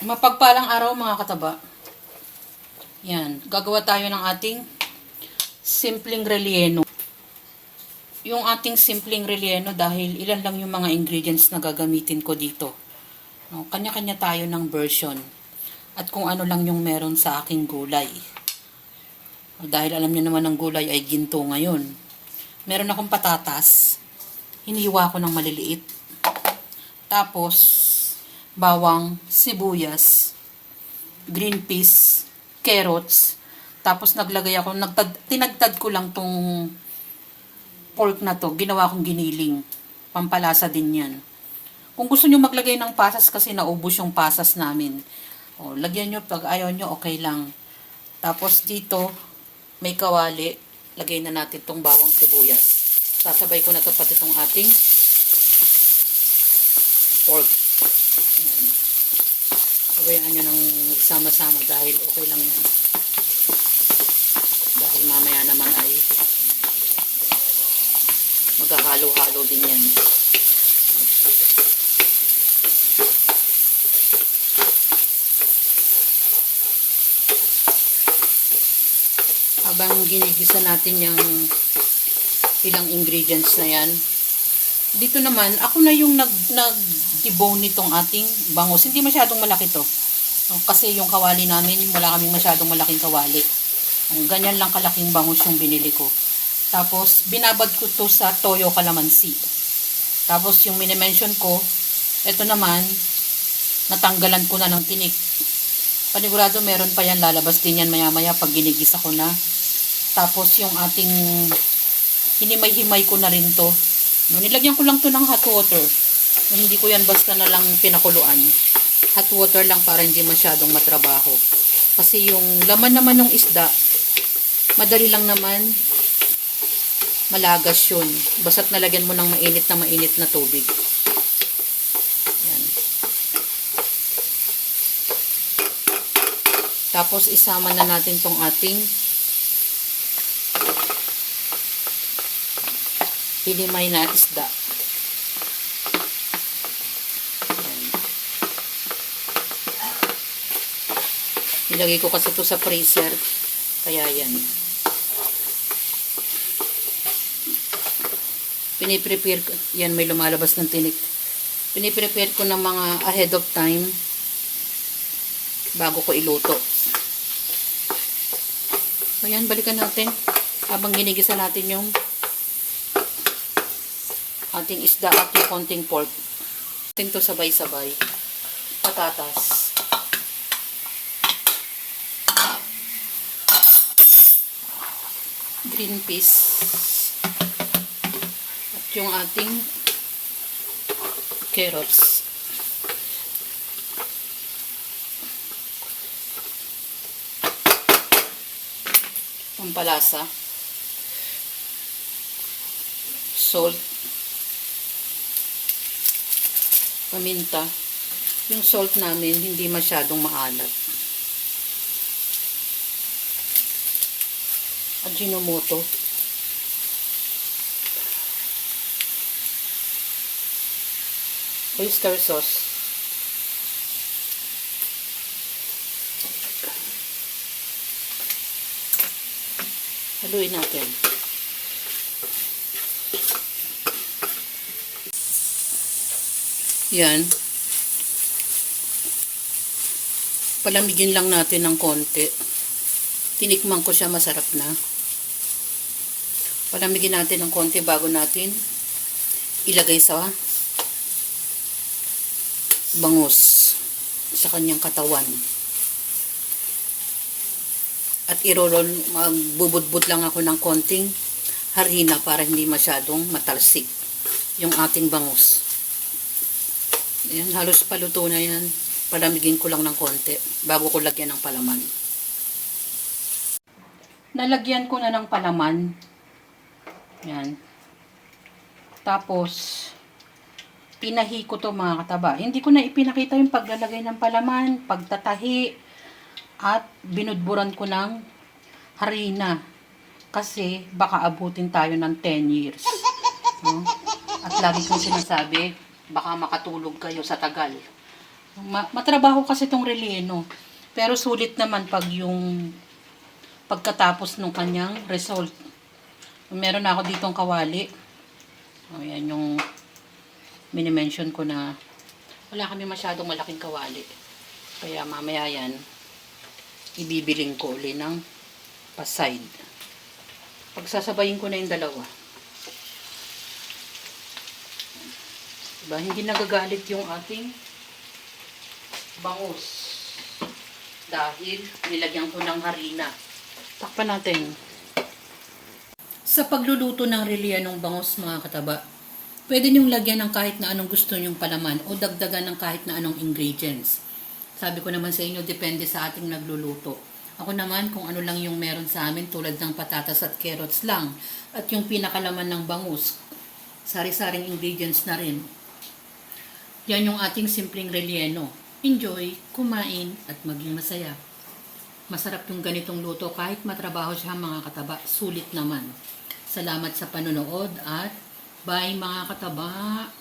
Mapagpalang araw mga kataba. Yan, gagawa tayo ng ating simpleng relleno. Yung ating simpleng relleno dahil ilan lang yung mga ingredients na gagamitin ko dito. No, kanya-kanya tayo ng version. At kung ano lang yung meron sa aking gulay. Dahil alam niyo naman ang gulay ay ginto ngayon. Meron akong patatas. Hiniwa ko ng maliliit. Tapos, bawang, sibuyas, green peas, carrots. Tapos naglagay ako, tinagtad ko lang tong pork na to. Ginawa kong giniling. Pampalasa din yan. Kung gusto nyo maglagay ng pasas kasi naubos yung pasas namin. O, lagyan nyo, pag ayaw nyo, okay lang. Tapos dito, may kawali. Lagay na natin tong bawang sibuyas. Sasabay ko na to pati tong ating pork. Ayan. Sabayaan nyo ng sama-sama dahil okay lang yan. Dahil mamaya naman ay maghahalo-halo din yan. Habang ginigisa natin yung ilang ingredients na yan, dito naman, ako na yung nag-debone nitong ating bangus. Hindi masyadong malaki to. Kasi yung kawali namin, wala kaming masyadong malaking kawali. Ganyan lang kalaking bangus yung binili ko. Tapos, binabad ko to sa toyo calamansi. Tapos, yung minimension ko, ito naman, natanggalan ko na ng tinik. Panigurado, meron pa yan. Lalabas din yan maya-maya pag ginigisa ko na. Tapos, yung ating hinimay-himay ko na rin to. No, nilagyan ko lang to ng hot water. No, hindi ko yan basta na lang pinakuluan. Hot water lang para hindi masyadong matrabaho. Kasi yung laman naman ng isda, madali lang naman malagas yun. Basta't nalagyan mo ng mainit na tubig. Yan. Tapos isama na natin tong ating hinimay na isda. Ayan. Nilagay ko kasi ito sa freezer. Kaya yan. Piniprepare ko. Yan, may lumalabas ng tinik. Piniprepare ko ng mga ahead of time bago ko iluto. So yan, balikan natin. Habang ginigisa natin yung ating isda at yung konting pork. Ating to sabay-sabay. Patatas. Green peas. At yung ating carrots. Pampalasa. Salt. Paminta. Yung salt namin hindi masyadong maalat. Ajinomoto. Oyster sauce. Haluin natin. Yan. Palamigin lang natin ng konti. Tinikman ko siya, masarap na. Palamigin natin ng konti bago natin ilagay sa bangus sa kanyang katawan. At irolol, magbubudbud lang ako ng konting harina para hindi masyadong matalsik yung ating bangus. Ayan, halos paluto na yan. Palamigin ko lang ng konti bago ko lagyan ng palaman. Nalagyan ko na ng palaman. Yan. Tapos, tinahi ko to mga kataba. Hindi ko na ipinakita yung paglalagay ng palaman, pagtatahi, at binudburan ko ng harina. Kasi baka abutin tayo ng 10 years. No? At lagi kong sinasabi, baka makatulog kayo sa tagal. Matrabaho kasi itong relleno. Pero sulit naman pag yung pagkatapos ng kanyang result. Meron na ako ditong kawali. Ayan yung minimension ko na wala kami masyadong malaking kawali. Kaya mamaya yan, ibibiling ko uli ng pa-side. Pagsasabayin ko na yung dalawa. Diba? Hindi nagagalit yung ating bangus. Dahil nilagyan ko ng harina. Takpan natin. Sa pagluluto ng rellenong bangus mga kataba, pwede niyong lagyan ng kahit na anong gusto niyong palaman o dagdagan ng kahit na anong ingredients. Sabi ko naman sa inyo, depende sa ating nagluluto. Ako naman, kung ano lang yung meron sa amin tulad ng patatas at carrots lang at yung pinakalaman ng bangus, sari-saring ingredients na rin. Yan yung ating simpleng relleno. Enjoy, kumain at maging masaya. Masarap yung ganitong luto kahit matrabaho siya mga kataba, sulit naman. Salamat sa panonood at bye mga kataba!